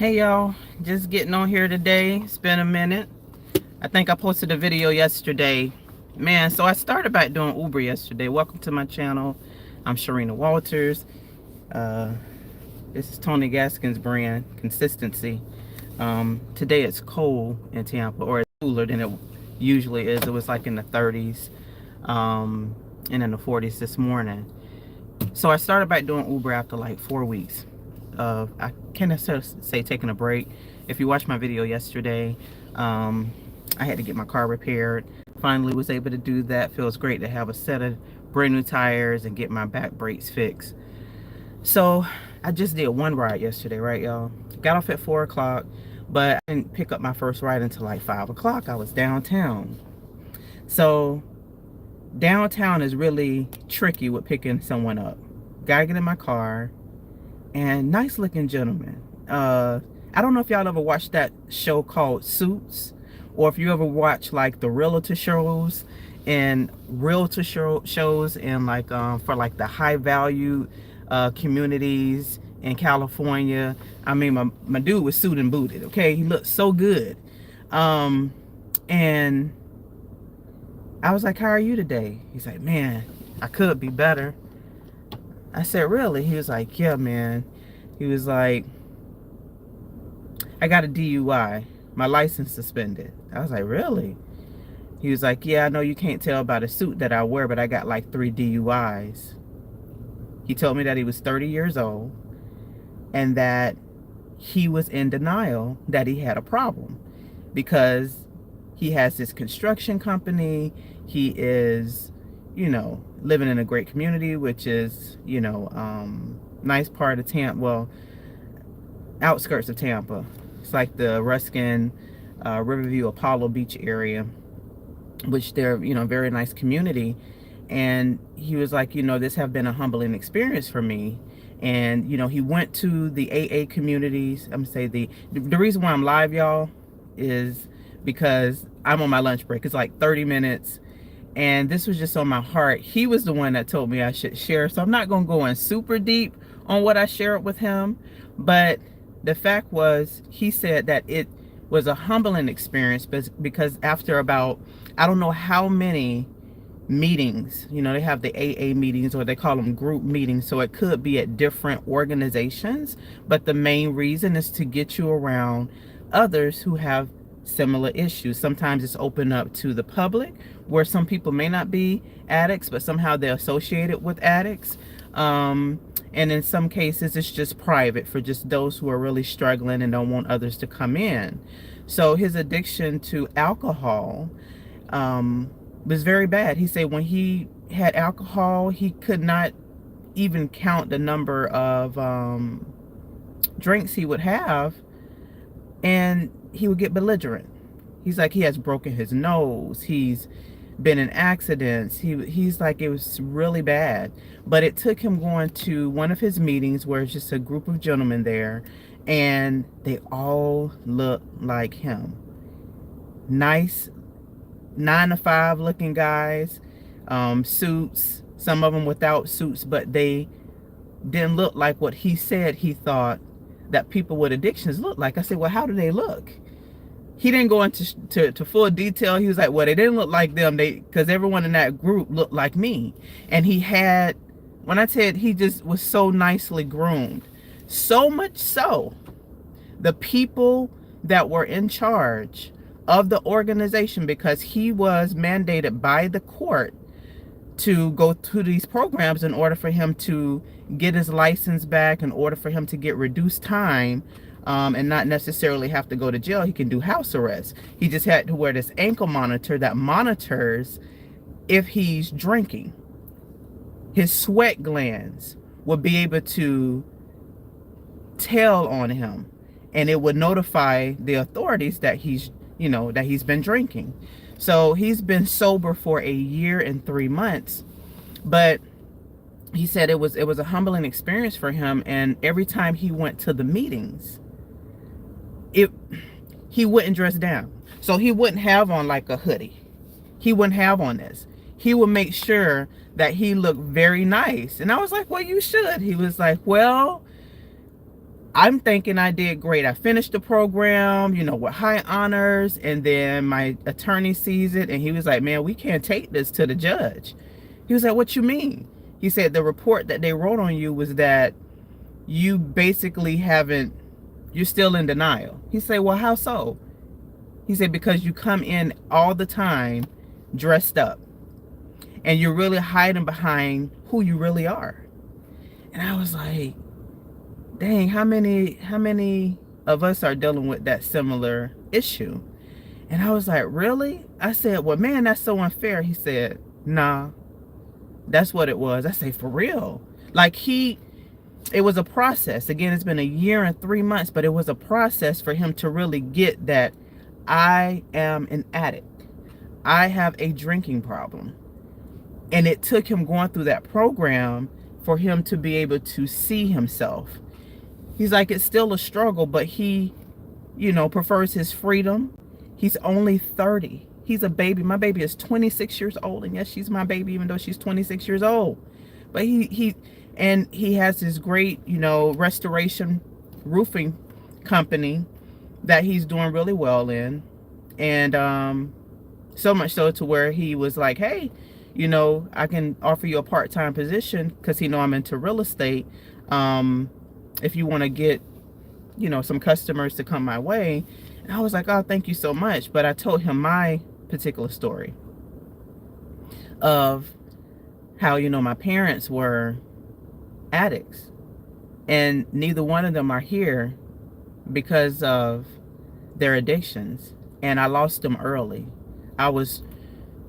Hey y'all, just getting on here today. It's been a minute. I think I posted a video yesterday. Man, so I started back doing Uber yesterday. Welcome to my channel. I'm Sharina Walters. Uh, this is Tony Gaskin's brand, Consistency. Today it's cold in Tampa, or it's cooler than it usually is. It was like in the 30s and in the 40s this morning. So I started back doing Uber after like 4 weeks. I can't necessarily say taking a break. If you watched my video yesterday, I had to get my car repaired. Finally was able to do that. Feels great to have a set of brand new tires and get my back brakes fixed. So I just did one ride yesterday, right, y'all? Got off at 4 o'clock, but I didn't pick up my first ride until like 5 o'clock. I was downtown. So downtown is really tricky with picking someone up. Gotta get in my car. And nice looking gentleman. I don't know if y'all ever watched that show called Suits, or if you ever watch like the realtor shows and shows and like for like the high value communities in California. I mean, my dude was suited and booted. Okay, he looked so good. And I was like, how are you today? He's like, man, I could be better. I said, really? He was like, yeah, man. He was like, I got a DUI. My license suspended. I was like, really? He was like, yeah, I know you can't tell by the suit that I wear, but I got like 3 DUIs. He told me that he was 30 years old and that he was in denial that he had a problem because he has this construction company. He is, you know, living in a great community, which is, you know, nice part of Tampa, well, outskirts of Tampa. It's like the Ruskin, Riverview, Apollo Beach area, which they're, you know, very nice community. And he was like, you know, this have been a humbling experience for me. And, you know, he went to the AA communities. I'm gonna say the reason why I'm live, y'all, is because I'm on my lunch break. It's like 30 minutes. And this was just on my heart. He was the one that told me I should share. So I'm not going to go in super deep on what I shared with him. But the fact was, he said that it was a humbling experience because after about, I don't know how many meetings, you know, they have the AA meetings, or they call them group meetings. So it could be at different organizations. But the main reason is to get you around others who have similar issues. Sometimes it's open up to the public, where some people may not be addicts, but somehow they're associated with addicts. And in some cases, it's just private for just those who are really struggling and don't want others to come in. So his addiction to alcohol was very bad. He said when he had alcohol, he could not even count the number of drinks he would have, and he would get belligerent. He's like, he has broken his nose. He's been in accidents. He's like, it was really bad. But it took him going to one of his meetings where it's just a group of gentlemen there, and they all look like him. Nice 9-to-5 looking guys, suits, some of them without suits, but they didn't look like what he said he thought that people with addictions look like. I said, well, how do they look? He didn't go into full detail. He was like, well, they didn't look like them, because everyone in that group looked like me. And he had, when I said, he just was so nicely groomed, so much so the people that were in charge of the organization, because he was mandated by the court to go to these programs in order for him to get his license back, in order for him to get reduced time, and not necessarily have to go to jail. He can do house arrest. He just had to wear this ankle monitor that monitors if he's drinking. His sweat glands would be able to tell on him, and it would notify the authorities that he's, you know, that he's been drinking. So he's been sober for 1 year and 3 months, but he said it was a humbling experience for him. And every time he went to the meetings, he wouldn't dress down. So he wouldn't have on like a hoodie. He wouldn't have on this. He would make sure that he looked very nice. And I was like, well, you should. He was like, well, I'm thinking I did great. I finished the program, you know, with high honors, and then my attorney sees it and he was like, man, we can't take this to the judge. He was like, what you mean? He said the report that they wrote on you was that you basically haven't, you're still in denial. He said, well, how so? He said, because you come in all the time dressed up and you're really hiding behind who you really are. And I was like, dang, how many of us are dealing with that similar issue? And I was like, really? I said, well, man, that's so unfair. He said, nah, that's what it was. I say, for real? Like it was a process. Again, it's been a year and 3 months, but it was a process for him to really get that I am an addict. I have a drinking problem. And it took him going through that program for him to be able to see himself. He's like, it's still a struggle, but he, you know, prefers his freedom. He's only 30. He's a baby. My baby is 26 years old. And yes, she's my baby, even though she's 26 years old. But he has this great, you know, restoration roofing company that he's doing really well in. And so much so to where he was like, hey, you know, I can offer you a part-time position because he know I'm into real estate. If you want to get, you know, some customers to come my way. And I was like, oh, thank you so much. But I told him my particular story of how, you know, my parents were addicts and neither one of them are here because of their addictions. And I lost them early. I was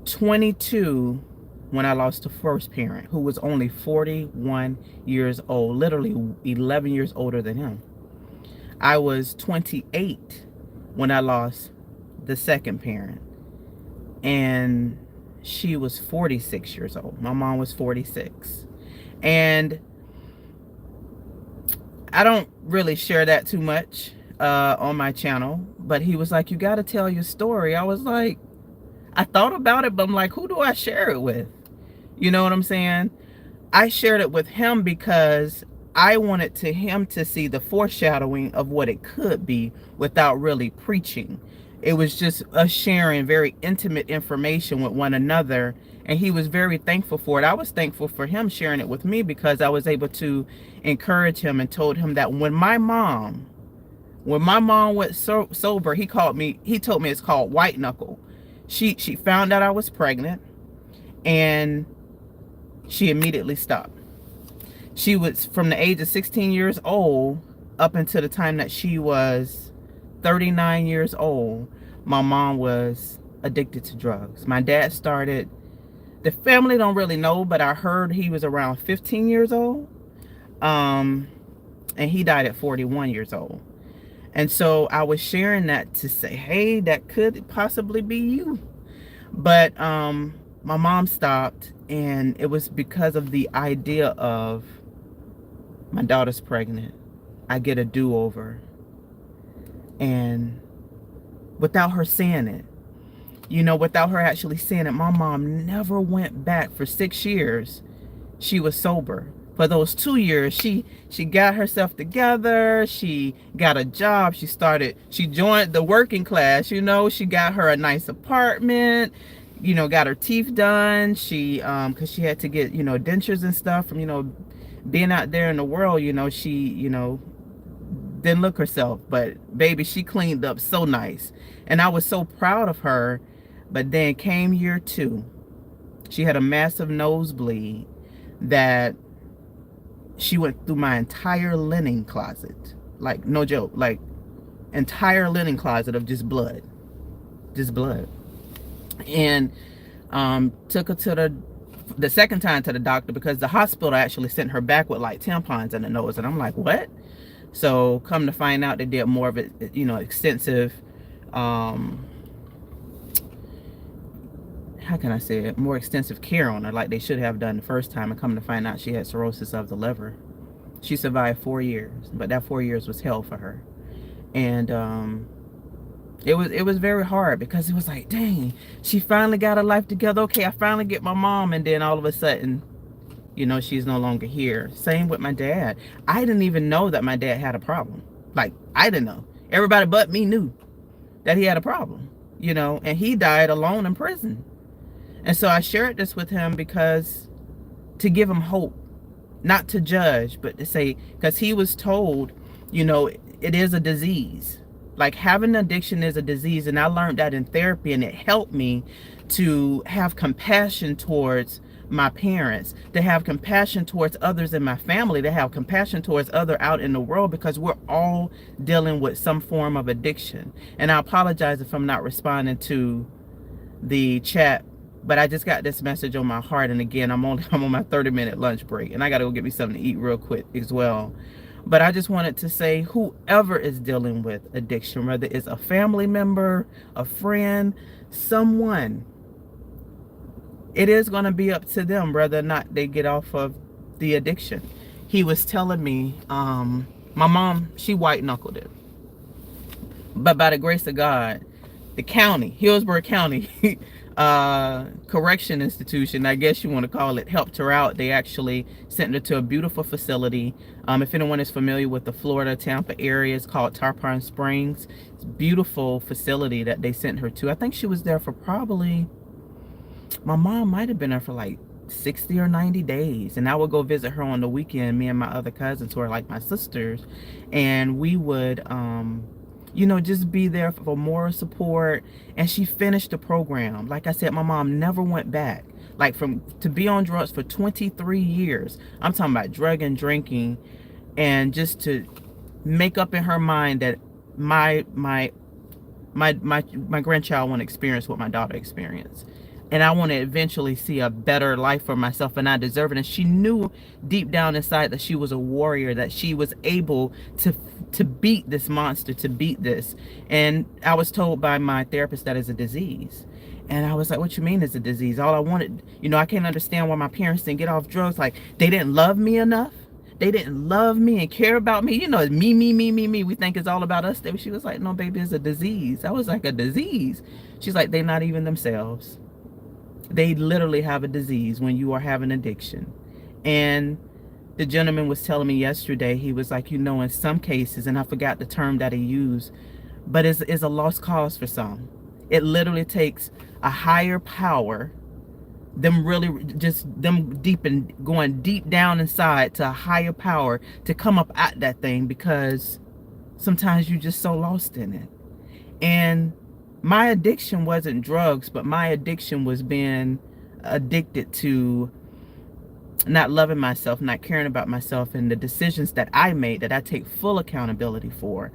22 when I lost the first parent, who was only 41 years old, literally 11 years older than him. I was 28 when I lost the second parent, and she was 46 years old. My mom was 46. And I don't really share that too much on my channel, but he was like, you got to tell your story. I was like, I thought about it, but I'm like, who do I share it with? You know what I'm saying? I shared it with him because I wanted him to see the foreshadowing of what it could be without really preaching. It was just us sharing very intimate information with one another, and he was very thankful for it. I was thankful for him sharing it with me because I was able to encourage him and told him that when my mom went sober, he told me it's called white knuckle. She found out I was pregnant and she immediately stopped. She was from the age of 16 years old up until the time that she was 39 years old. My mom was addicted to drugs. My dad started, the family don't really know, but I heard he was around 15 years old. And he died at 41 years old. And so I was sharing that to say, hey, that could possibly be you. But my mom stopped, and it was because of the idea of my daughter's pregnant. I get a do-over. And without her saying it, you know, without her actually saying it, my mom never went back for 6 years. She was sober. For those 2 years, she got herself together. She got a job. She joined the working class, you know. She got her a nice apartment, you know, got her teeth done. She, because she had to get, you know, dentures and stuff from, you know, being out there in the world, you know, she, you know, didn't look herself. But baby, she cleaned up so nice. And I was so proud of her. But then came year 2. She had a massive nosebleed that she went through my entire linen closet. Like, no joke, like entire linen closet of just blood. Just blood. And took her to the second time to the doctor because the hospital actually sent her back with like tampons in the nose. And I'm like, what? So come to find out, they did more of it, you know, extensive, how can I say it, more extensive care on her like they should have done the first time, and come to find out she had cirrhosis of the liver. She survived 4 years, but that 4 years was hell for her. And it was very hard because it was like, dang, she finally got her life together. Okay, I finally get my mom, and then all of a sudden You know, she's no longer here. Same with my dad. I didn't even know that my dad had a problem. Like, I didn't know. Everybody but me knew that he had a problem, you know, and he died alone in prison. And so I shared this with him because to give him hope, not to judge, but to say, because he was told, you know, it is a disease. Like, having addiction is a disease. And I learned that in therapy, and it helped me to have compassion towards my parents, to have compassion towards others in my family, to have compassion towards others out in the world, because we're all dealing with some form of addiction. And I apologize if I'm not responding to the chat, but I just got this message on my heart. And again, I'm on my 30-minute lunch break, and I got to go get me something to eat real quick as well. But I just wanted to say, whoever is dealing with addiction, whether it's a family member, a friend, someone, it is going to be up to them whether or not they get off of the addiction. He was telling me, my mom, she white knuckled it. But by the grace of God, the county, Hillsborough County correction institution, I guess you want to call it, helped her out. They actually sent her to a beautiful facility. If anyone is familiar with the Florida Tampa area, it's called Tarpon Springs. It's a beautiful facility that they sent her to. I think she was there for probably, my mom might have been there for like 60 or 90 days. And I would go visit her on the weekend, me and my other cousins who are like my sisters. And we would, you know, just be there for moral support. And she finished the program. Like I said, my mom never went back. Like, to be on drugs for 23 years. I'm talking about drug and drinking. And just to make up in her mind that my grandchild want to experience what my daughter experienced. And I want to eventually see a better life for myself, and I deserve it. And she knew deep down inside that she was a warrior, that she was able to beat this monster, to beat this. And I was told by my therapist that it's a disease. And I was like, what you mean it's a disease? All I wanted, you know, I can't understand why my parents didn't get off drugs. Like, they didn't love me enough. They didn't love me and care about me. You know, it's me, me, me, me, me. We think it's all about us. She was like, no, baby, it's a disease. I was like, a disease? She's like, they're not even themselves. They literally have a disease when you are having addiction. And the gentleman was telling me yesterday, he was like, you know, in some cases, and I forgot the term that he used, but it's a lost cause for some. It literally takes a higher power, them really just them going deep down inside to a higher power to come up at that thing, because sometimes you're just so lost in it. And my addiction wasn't drugs, but my addiction was being addicted to not loving myself, not caring about myself, and the decisions that I made that I take full accountability for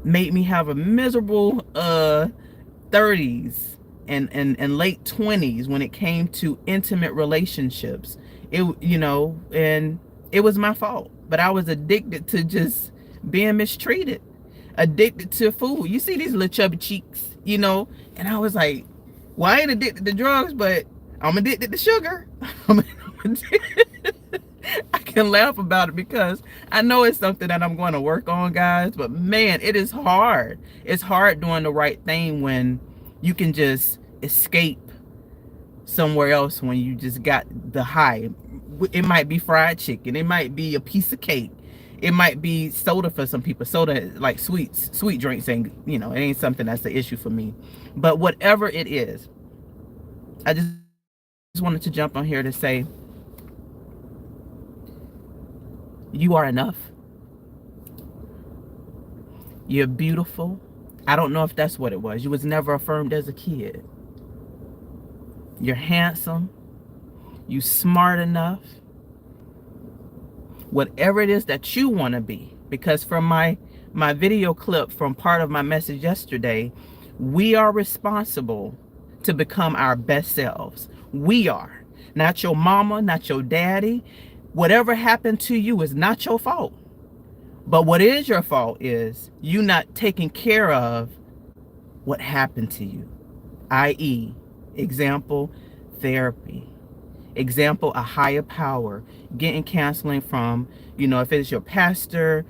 made me have a miserable 30s and late 20s when it came to intimate relationships. You know, and it was my fault, but I was addicted to just being mistreated, addicted to food. You see these little chubby cheeks, you know, and I was like, well, I ain't addicted to drugs, but I'm addicted to sugar. I can laugh about it because I know it's something that I'm going to work on, guys, but man, it is hard. It's hard doing the right thing when you can just escape somewhere else, when you just got the high. It might be fried chicken, it might be a piece of cake, it might be soda for some people. Soda, like sweet drinks, ain't, you know, it ain't something that's the issue for me. But whatever it is, I just wanted to jump on here to say, you are enough. You're beautiful. I don't know if that's what it was. You was never affirmed as a kid. You're handsome. You smart enough. Whatever it is that you want to be. Because from my video clip, from part of my message yesterday, we are responsible to become our best selves. We are. Not your mama, not your daddy. Whatever happened to you is not your fault. But what is your fault is you not taking care of what happened to you. I.e., example, therapy. Example, a higher power. Getting counseling from, you know, if it's your pastor.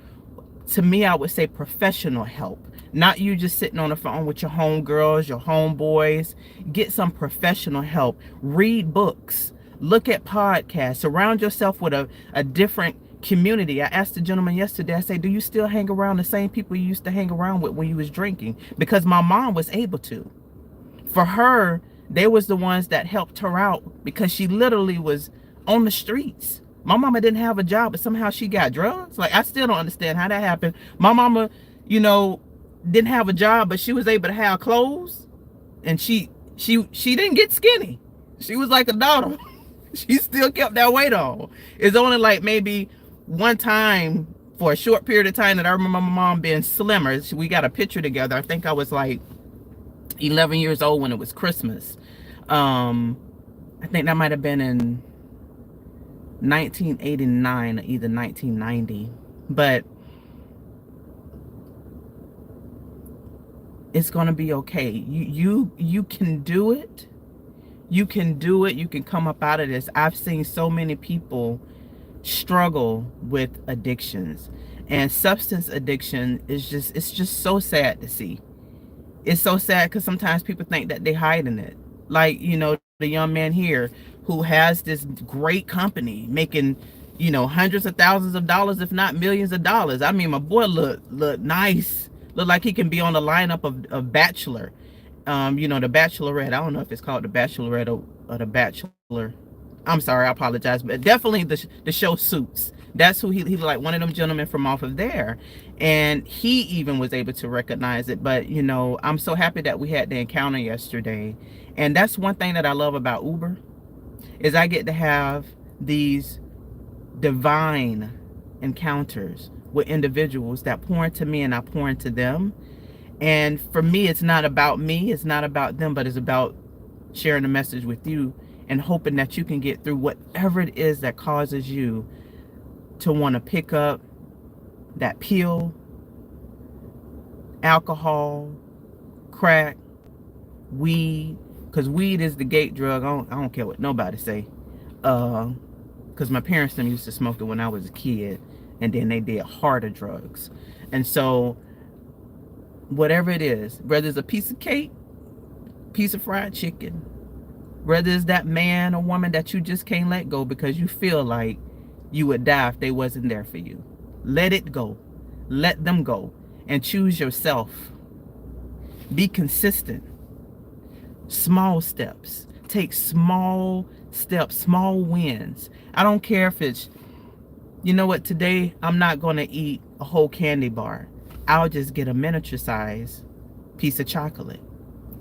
To me, I would say professional help. Not you just sitting on the phone with your homegirls, your homeboys. Get some professional help. Read books. Look at podcasts. Surround yourself with a different community. I asked the gentleman yesterday, I said, do you still hang around the same people you used to hang around with when you was drinking? Because my mom was able to. For her, they was the ones that helped her out because she literally was on the streets. My mama didn't have a job, but somehow she got drugs. Like, I still don't understand how that happened. My mama, you know, didn't have a job, but she was able to have clothes, and she didn't get skinny. She was like a daughter. She still kept that weight on. It's only like maybe one time for a short period of time that I remember my mom being slimmer. We got a picture together. I think I was like 11 years old when it was Christmas. I think that might have been in 1989 or either 1990. But it's gonna be okay. You can do it. You can do it. You can come up out of this. I've seen so many people struggle with addictions, and substance addiction is just so sad to see. It's so sad because sometimes people think that they're hiding it. Like, you know, the young man here who has this great company making, you know, hundreds of thousands of dollars, if not millions of dollars. I mean, my boy look nice. Look like he can be on the lineup of Bachelor. You know, the Bachelorette. I don't know if it's called the Bachelorette or the Bachelor. I'm sorry, I apologize, but definitely the show Suits. That's who he like, one of them gentlemen from off of there, and he even was able to recognize it. But you know, I'm so happy that we had the encounter yesterday, and that's one thing that I love about Uber, is I get to have these divine encounters with individuals that pour into me and I pour into them. And for me, it's not about me, it's not about them, but it's about sharing a message with you and hoping that you can get through whatever it is that causes you to want to pick up that pill, alcohol, crack, weed, because weed is the gate drug. I don't care what nobody say, because my parents them used to smoke it when I was a kid, and then they did harder drugs. And so whatever it is, whether it's a piece of cake, piece of fried chicken, whether it's that man or woman that you just can't let go because you feel like you would die if they wasn't there for you, let it go. Let them go and choose yourself. Be consistent. Small steps. Take small steps, small wins. I don't care if it's, you know what, today I'm not going to eat a whole candy bar. I'll just get a miniature size piece of chocolate.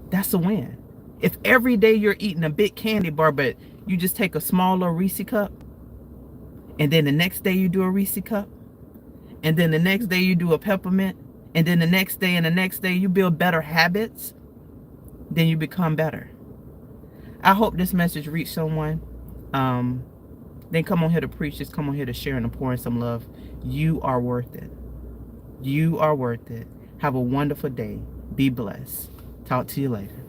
That's a win. If every day you're eating a big candy bar, but you just take a smaller Reese cup, and then the next day you do a Reese cup, and then the next day you do a peppermint, and then the next day and the next day, you build better habits, then you become better. I hope this message reached someone. Then come on here to preach. Just come on here to share and pour in some love. You are worth it. You are worth it. Have a wonderful day. Be blessed. Talk to you later.